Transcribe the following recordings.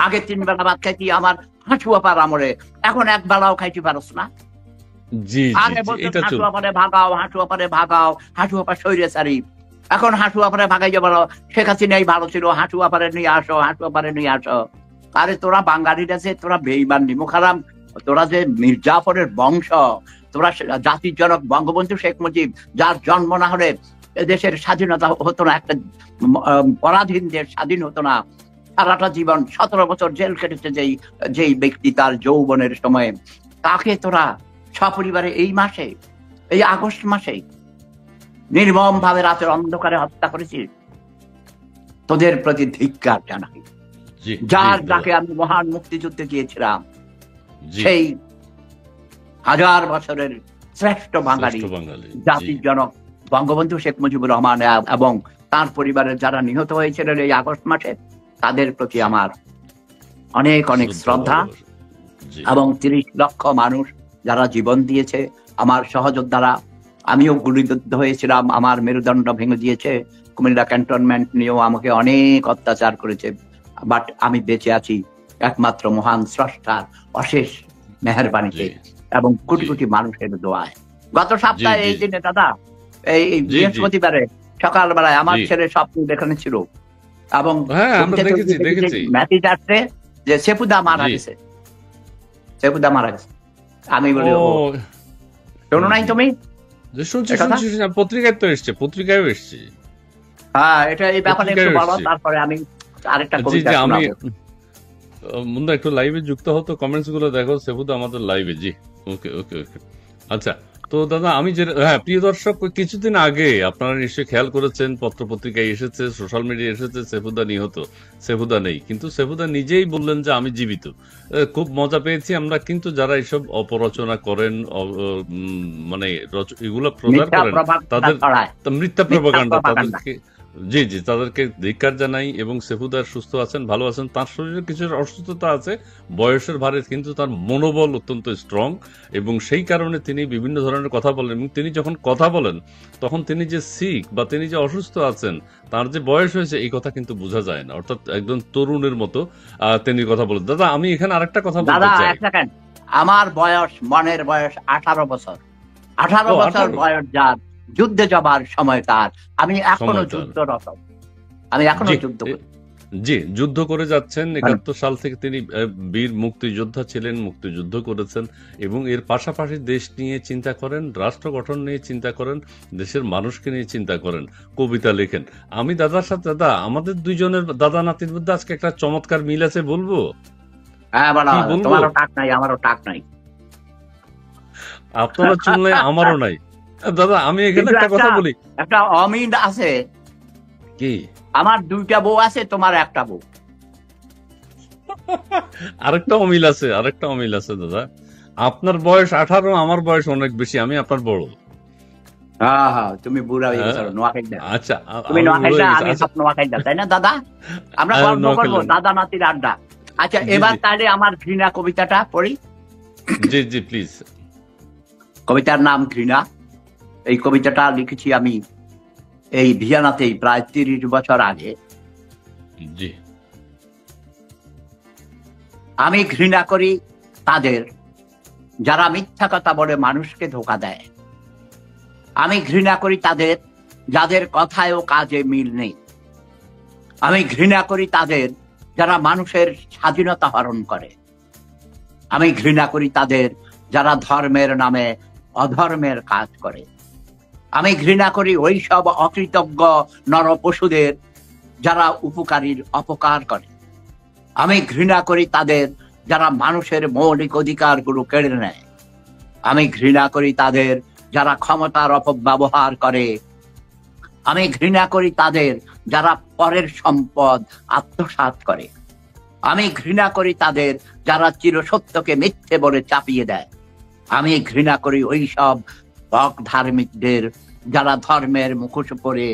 আগে 3 বেলা ভাত খাইতি আমার হাঁটু আপার আমরে, এখন 1 বেলাও খাইতে পারস না। জি আগে জি, বলতো এটা হাঁটু চল আপারে ভাগাও, হাঁটু আপারে ভাগাও, হাঁটু আপা স্বৈরাচারী। এখন হাঁটু আপারে ভাগাইতে বলো শেখ হাসিনাই ভালো ছিল, হাঁটু আপারে নিয়ে আসো, হাঁটু আপারে নিয়ে আসো। আরে তোরা বাঙালিরা যে তোরা বেঈমান নিমুখারাম, তোরা যে মির্জাফরের বংশ, তোরা জাতির জনক বঙ্গবন্ধু শেখ মুজিব, যার জন্ম না হলে দেশের স্বাধীনতা হতো না, একটা পরাধীন দেশ স্বাধীন হতো না। সারাটা জীবন 17 বছর জেল কেটেছে যেই ব্যক্তি তার যৌবনের সময়ে, তাকে তোরা সপরিবারে এই মাসে, এই আগস্ট মাসে নির্মম ভাবে রাতের অন্ধকারে হত্যা করেছিস। তোদের প্রতি ধিক্কার জানাই। যাকে আমি মহান মুক্তিযুদ্ধে গিয়েছিলাম, সেই 1000 বছরের শ্রেষ্ঠ বাঙালি, জাতির জনক বঙ্গবন্ধু শেখ মুজিবুর রহমান এবং তার পরিবারের যারা নিহত হয়েছিলেন এই আগস্ট মাসে, তাদের প্রতি আমার অনেক অনেক শ্রদ্ধা। এবং 30 লক্ষ মানুষ যারা জীবন দিয়েছে, আমার সহযোদ্ধারা, আমিও গুলিবিদ্ধ হয়েছিলাম, আমার মেরুদণ্ড ভেঙে দিয়েছে, কুমিল্লা ক্যান্টনমেন্ট নিয়েও আমাকে অনেক অত্যাচার করেছে, বাট আমি বেঁচে আছি একমাত্র মহান স্রষ্টার অশেষ মেহেরবানিতে এবং কোটি কোটি মানুষের দোয়ায়। গত সপ্তাহে এই দিনে দাদা, এই বৃহস্পতিবারে সকালবেলায় আমার ছেলে স্বপ্ন দেখানো ছিল এবং মেসেজ আসছে যে সেপুদা মারা গেছে, সেপুদা মারা গেছে। আমি বলি শোনো নাই তুমি? পত্রিকায় তো এসছে, পত্রিকায় এসছে। হ্যাঁ, এটা এই ব্যাপারে একটু বলো, তারপরে আমি আরেকটা কবিতা শোনাবো। মুন্দা একটু লাইভে যুক্ত হতো, কমেন্টস গুলো দেখো। সেপুদা আমাদের লাইভে। জি, ওকে ওকে ওকে। আচ্ছা, তো দাদা আমি যে, হ্যাঁ প্রিয় দর্শক, কিছুদিন আগে আপনারা নিশ্চয়ই খেয়াল করেছেন, পত্র পত্রিকায় এসেছে, সোশ্যাল মিডিয়া এসেছে, সেফুদা নিহত, সেফুদা নেই। কিন্তু সেফুদা নিজেই বললেন যে আমি জীবিত। খুব মজা পেয়েছি আমরা। কিন্তু যারা এইসব অপরচনা করেন, মানে এগুলো প্রচার করেন, তাদের মিথ্যা প্রপাগান্ডা, তাদেরকে জি জি তাদেরকে ধিক্কার জানাই। এবং সেফুদার সুস্থ আছেন, ভালো আছেন। তার শরীরে কিছু অসুস্থতা আছে বয়সের ভারে, কিন্তু তার মনোবল অত্যন্ত স্ট্রং, এবং সেই কারণে তিনি বিভিন্ন ধরনের কথা বলেন। এবং তিনি যখন কথা বলেন, তখন তিনি যে সিক বা তিনি যে অসুস্থ আছেন, তার যে বয়স হয়েছে এই কথা কিন্তু বোঝা যায় না। অর্থাৎ একজন তরুণের মতো তিনি কথা বলেন। দাদা আমি এখানে আরেকটা কথা বলতে চাই। আমার বয়স, মনের বয়স 18 বছর। 18 বছর বয়স যার, যুদ্ধে যাবার সময় তার। আমি এখনো যুদ্ধরত, আমি এখনো যুদ্ধ করি। জি, যুদ্ধ করে যাচ্ছেন। 71 সাল থেকে তিনি বীর মুক্তিযোদ্ধা ছিলেন, মুক্তিযুদ্ধ করেছেন, এবং এর পাশাপাশি দেশ নিয়ে চিন্তা করেন, রাষ্ট্র গঠন নিয়ে চিন্তা করেন, দেশের মানুষকে নিয়ে চিন্তা করেন, কবিতা লেখেন। আমি দাদার সাথে, দাদা আমাদের দুইজনের দাদা নাতির মধ্যে আজকে একটা চমৎকার মিল আছে, বলবো? হ্যাঁ, তোমারও টাক নাই, আমারও টাক নাই। আপনারা চুল নাই, আমারও নাই। দাদা আমি এখানে একটা কথা বলি, একটা অমিল আছে। কি? আমার 2টা বউ আছে, তোমার একটা বউ। আরেকটা অমিল আছে, আরেকটা অমিল আছে দাদা। আপনার বয়স 18, আমার বয়স অনেক বেশি, আমি আপনার বড়। হ্যাঁ হ্যাঁ, তুমি বুড়া হয়ে গেছো, নোয়াখাইদা। আচ্ছা, তুমি নোয়াখাইদা, আমি সব নোয়াখাইদা, তাই না দাদা? আমরা গল্প করবো, দাদা নাতির আড্ডা। আচ্ছা, এবার তাহলে আমার ঘৃণা কবিতাটা পড়ি। জি জি, প্লিজ। কবিতার নাম ঘৃণা। এই কবিতাটা লিখেছি আমি এই ভিয়েনাতেই প্রায় 30 বছর আগে। জি। আমি ঘৃণা করি তাদের যারা মিথ্যা কথা বলে মানুষকে ধোঁকা দেয়। আমি ঘৃণা করি তাদের যাদের কথায় ও কাজে মিল নেই। আমি ঘৃণা করি তাদের যারা মানুষের স্বাধীনতা হরণ করে। আমি ঘৃণা করি তাদের যারা ধর্মের নামে অধর্মের কাজ করে। আমি ঘৃণা করি ওই সব অকৃতজ্ঞ নরপশুদের যারা উপকারীর অপকার করে। আমি ঘৃণা করি তাদের যারা মানুষের মৌলিক অধিকারগুলো কেড়ে নেয়। আমি ঘৃণা করি তাদের যারা ক্ষমতার অপব্যবহার করে। আমি ঘৃণা করি তাদের যারা পরের সম্পদ আত্মসাৎ করে। আমি ঘৃণা করি তাদের যারা চিরসত্যকে মিথ্যে বলে চাপিয়ে দেয়। আমি ঘৃণা করি ওই সব বক ধার্মিকদের যারা ধর্মের মুখোশ পরে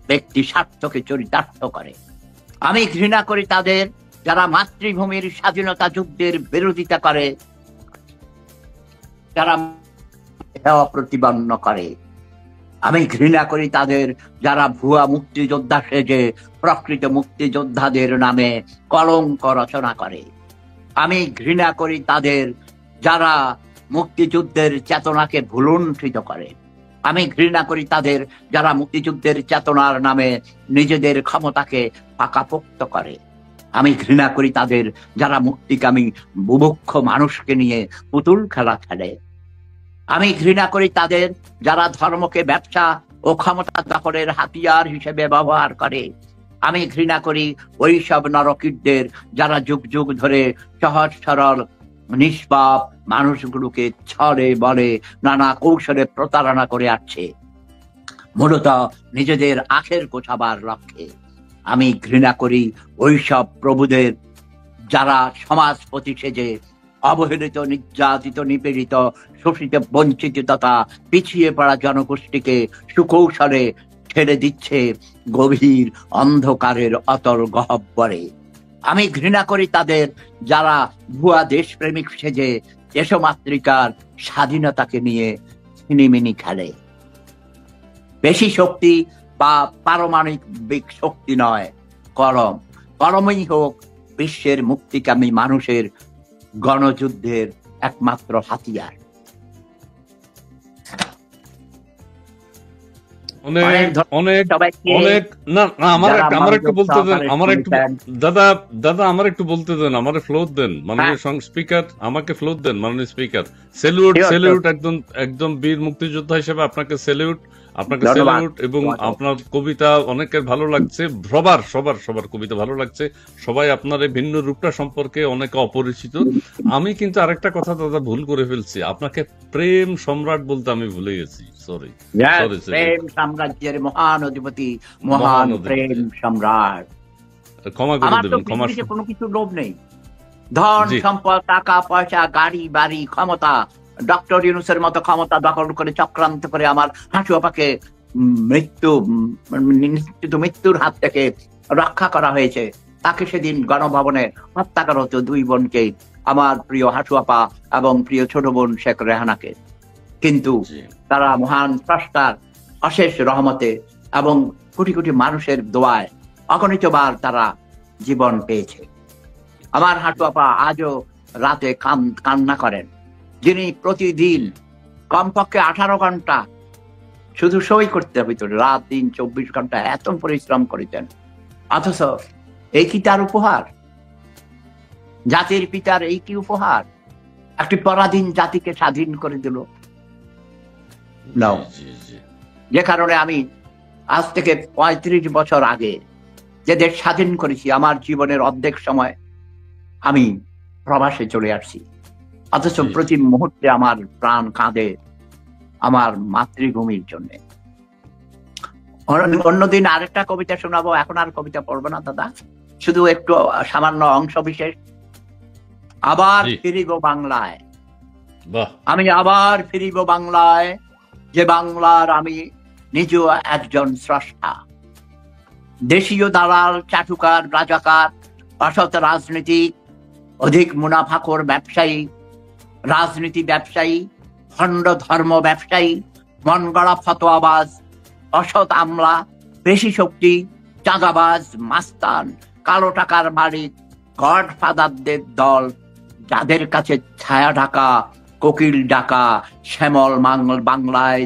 ব্যক্তি স্বার্থকে চরিতার্থ করে। আমি ঘৃণা করি তাদের যারা মাতৃভূমির স্বাধীনতা যুদ্ধের বিরোধিতা করে, যারা প্রতিপন্ন করে। আমি ঘৃণা করি তাদের যারা ভুয়া মুক্তিযোদ্ধা সেজে প্রকৃত মুক্তিযোদ্ধাদের নামে কলঙ্ক রচনা করে। আমি ঘৃণা করি তাদের যারা মুক্তিযুদ্ধের চেতনাকে ভুলুণ্ঠিত করে। আমি ঘৃণা করি তাদের যারা মুক্তিযুদ্ধের চেতনার নামে নিজেদের ক্ষমতাকে পাকাপোক্ত করে। আমি ঘৃণা করি তাদের যারা মুক্তিকামী বুভুক্ষ মানুষকে নিয়ে পুতুল খেলা খেলে। আমি ঘৃণা করি তাদের যারা ধর্মকে ব্যবসা ও ক্ষমতা দখলের হাতিয়ার হিসেবে ব্যবহার করে। আমি ঘৃণা করি ওই সব নরকিটদের যারা যুগ যুগ ধরে সহজ সরল নিষ্পাপ মানুষগুলোকে ছলে বলে নানা কৌশলে প্রতারণা করে আসছে, মূলত নিজেদের আখের গোছাবার লক্ষ্যে। আমি ঘৃণা করি ওইসব প্রভুদের যারা সমাজপতি সেজে অবহেলিত, নির্যাতিত, নিপীড়িত, শোষিত, বঞ্চিত তথা পিছিয়ে পড়া জনগোষ্ঠীকে সুকৌশলে ঠেলে দিচ্ছে গভীর অন্ধকারের অতল গহ্বরে। আমি ঘৃণা করি তাদের যারা ভুয়া দেশপ্রেমিক সেজে দেশমাতৃকার স্বাধীনতাকে নিয়ে ছিনিমিনি খেলে। বেশি শক্তি বা পারমাণবিক শক্তি নয়, কলম। কলমই হোক বিশ্বের মুক্তিকামী মানুষের গণযুদ্ধের একমাত্র হাতিয়ার। অনেক অনেক অনেক না না আমার একটু বলতে দেন, দাদা আমার একটু বলতে দেন, আমারে ফ্লোর দেন মাননীয় স্পিকার, আমাকে ফ্লোর দেন মাননীয় স্পিকার। সেলিউট একদম বীর মুক্তিযোদ্ধা হিসেবে আপনাকে সেলিউট, এবং আপনার কবিতা অনেকের ভালো লাগছে, সবার কবিতা ভালো লাগছে, সবাই আপনার এই ভিন্ন রূপটা সম্পর্কে অনেকে অপরিচিত। আমি কিন্তু আরেকটা কথা দাদা ভুল করে ফেলছি, আপনাকে প্রেম সম্রাট বলতে আমি ভুলে গেছি, সরি। প্রেম সাম্রাজ্যের মহান অধিপতি, মহান প্রেম সম্রাট। ক্ষমা করে দেবেন, ক্ষমা। কোনো কিছু লোভ নেই, ধন সম্পদ, টাকা পয়সা, গাড়ি বাড়ি, ক্ষমতা। ডক্টর ইউনূসের মতো ক্ষমতা দখল করে চক্রান্ত করে আমার হাঁটু আপাকে মৃত্যুর হাত থেকে রক্ষা করা হয়েছে। তাকে সেদিন গণভবনে হত্যা করা হতো, দুই বোনকে, আমার প্রিয় হাঁটু আপা এবং প্রিয় ছোট বোন শেখ রেহানাকে। কিন্তু তারা মহান স্রষ্টার অশেষ রহমতে এবং কোটি কোটি মানুষের দোয়ায় অগণিতবার তারা জীবন পেয়েছে। আমার হাঁটু আপা আজও রাতে কান্না করেন, যিনি প্রতিদিন কমপক্ষে 18 ঘন্টা শুধু সই করতে হইত, রাত দিন 24 ঘন্টা এত পরিশ্রম করেছেন। অথচ এই কি তার উপহার? জাতির পিতার এই কি উপহার? একটি পরাধীন জাতিকে স্বাধীন করে দিল। যে কারণে আমি আজ থেকে 35 বছর আগে যে দেশ স্বাধীন করেছি, আমার জীবনের অর্ধেক সময় আমি প্রবাসে চলে আসছি। অথচ প্রতি মুহূর্তে আমার প্রাণ কাঁদে আমার মাতৃভূমির জন্য। অন্যদিন আরেকটা কবিতা শোনাবো, এখন আর কবিতা পড়বো না দাদা, শুধু একটু সামান্য অংশ বিশেষ। আবার ফিরিব বাংলায়, আমি আবার ফিরিব বাংলায়, যে বাংলার আমি নিজেও একজন স্রষ্টা। দেশীয় দালাল, চাটুকার, রাজাকার, অসৎ রাজনীতিক, অধিক মুনাফাখোর ব্যবসায়ী, রাজনীতি ব্যবসায়ী, খণ্ড ধর্ম ব্যবসায়ী, মন গড়া ফতোয়াবাজ, অসৎ আমলা, পেশি শক্তি, চাঁদাবাজ, মাস্তান, কালো টাকার মালিক, গডফাদারদের দল, যাদের কাছে ছায়া ঢাকা, কোকিল ডাকা, শ্যামল মায়ায়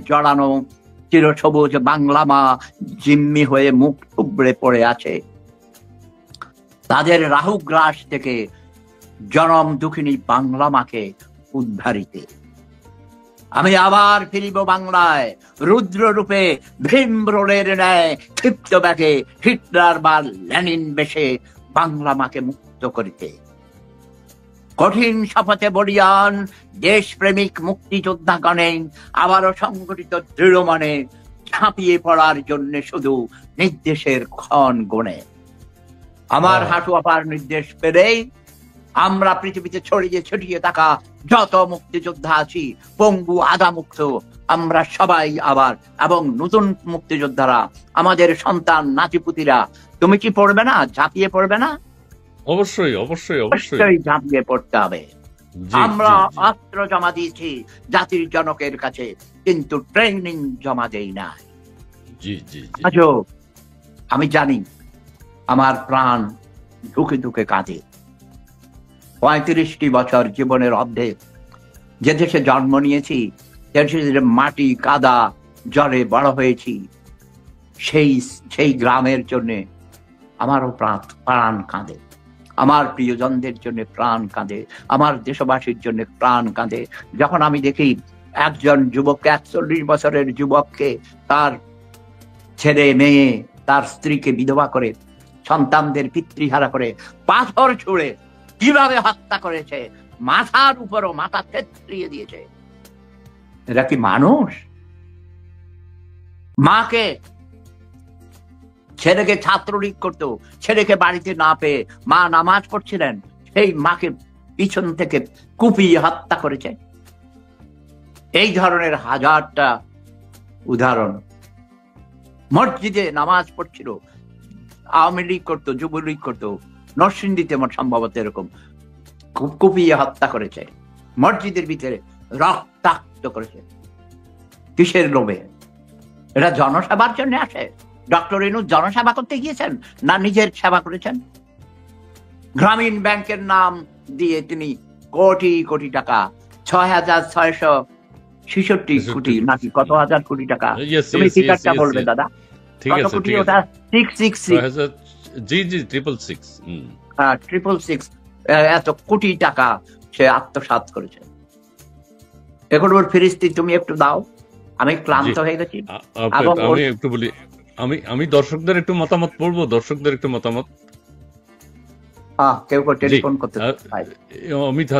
জড়ানো চিরসবুজ বাংলা মা জিম্মি হয়ে মুখ থুবড়ে পড়ে আছে। তাদের রাহুগ্রাস থেকে জনম দুঃখিনী বাংলা মাকে উদ্ধারিতে আমি আবার ফিরিব বাংলায়, রুদ্র রূপে ভীমরোলের ন্যায় ক্ষিপ্ত ব্যাগে হিটলার বা লেনিন বেশে বাংলা মাকে মুক্ত করিতে। কঠিন শপথে বলিয়ান দেশপ্রেমিক মুক্তিযোদ্ধাগণে আবারও সংগঠিত দৃঢ় মনে ঝাঁপিয়ে পড়ার জন্য শুধু নির্দেশের ক্ষণ গণে। আমার হাঁটু আপার নির্দেশ পেলেই আমরা পৃথিবীতে ছড়িয়ে ছিটিয়ে থাকা যত মুক্তিযোদ্ধা আছি, পঙ্গু আধা মুক্ত, আমরা সবাই আবার, এবং নতুন মুক্তিযোদ্ধারা, আমাদের সন্তান নাতিপুতিরা, তুমি কি পড়বে না? ঝাঁপিয়ে পড়বে না? অবশ্যই অবশ্যই অবশ্যই ঝাঁপিয়ে পড়তে হবে। জি আমরা জি জি অস্ত্র জমা দিয়েছি জাতির জনকের কাছে, কিন্তু ট্রেনিং জমা দেই না। জি জি জি আজও আমি জানি আমার প্রাণ ধুকে ধুকে কাঁদে। 35টি বছর জীবনের অর্ধেক যে দেশে জন্ম নিয়েছি, যে দেশে মাটি কাদা জলে বড় হয়েছি, সেই সেই গ্রামের জন্য আমারও প্রাণ কাঁদে। আমার প্রিয়জনদের জন্য প্রাণ কাঁদে, আমার দেশবাসীর জন্য প্রাণ কাঁদে। যখন আমি দেখি একজন যুবককে, 41 বছরের যুবককে, তার ছেলে মেয়ে তার স্ত্রীকে বিধবা করে, সন্তানদের পিতৃহারা করে, পাথর ছুঁড়ে কিভাবে হত্যা করেছে, মাথার উপরও মাথা থেতলিয়ে দিয়েছে। এরা কি মানুষ? মাকে, ছেলেকে ছাত্রলীগ করতো, ছেলেকে বাড়িতে না পেয়ে মা নামাজ পড়ছিলেন, সেই মাকে পিছন থেকে কুপিয়ে হত্যা করেছে। এই ধরনের হাজারটা উদাহরণ। মসজিদে নামাজ পড়ছিল, আওয়ামী লীগ করতো, যুবলীগ করতো, নরসিংদীতে সম্ভবত এরকম কুপিয়ে হত্যা করেছে, মসজিদের ভিতরে রক্তাক্ত করেছে। কিসের লোভে? এটা জনসেবার জন্য আসে? ডক্টর ইউনূস জনসেবা করতে গিয়েছেন না নিজের সেবা করেছেন? গ্রামীণ ব্যাংকের নাম দিয়ে তিনি কোটি কোটি টাকা, 6,666 কোটি নাকি কত হাজার কোটি টাকা, ইয়েস তুমি ইয়েস ইয়েস ফিগারটা ইয়েস বলবে দাদা, ঠিক কত আছে কোটি ঠিক আছে ওটা? 666, 6000 জি জি 666 666, এত কোটি টাকা সে আত্মসাৎ করেছে। এগুলোর ফিরিস্তি তুমি একটু দাও, আমি জি ক্লান্ত হয়ে গেছি। আপনার এবং আমি একটু বলি, আমি দর্শকদের একটু মতামত পড়বো, দর্শকদের একটু মতামত। কেউ জি টেলিফোন করতে চায়। অমিত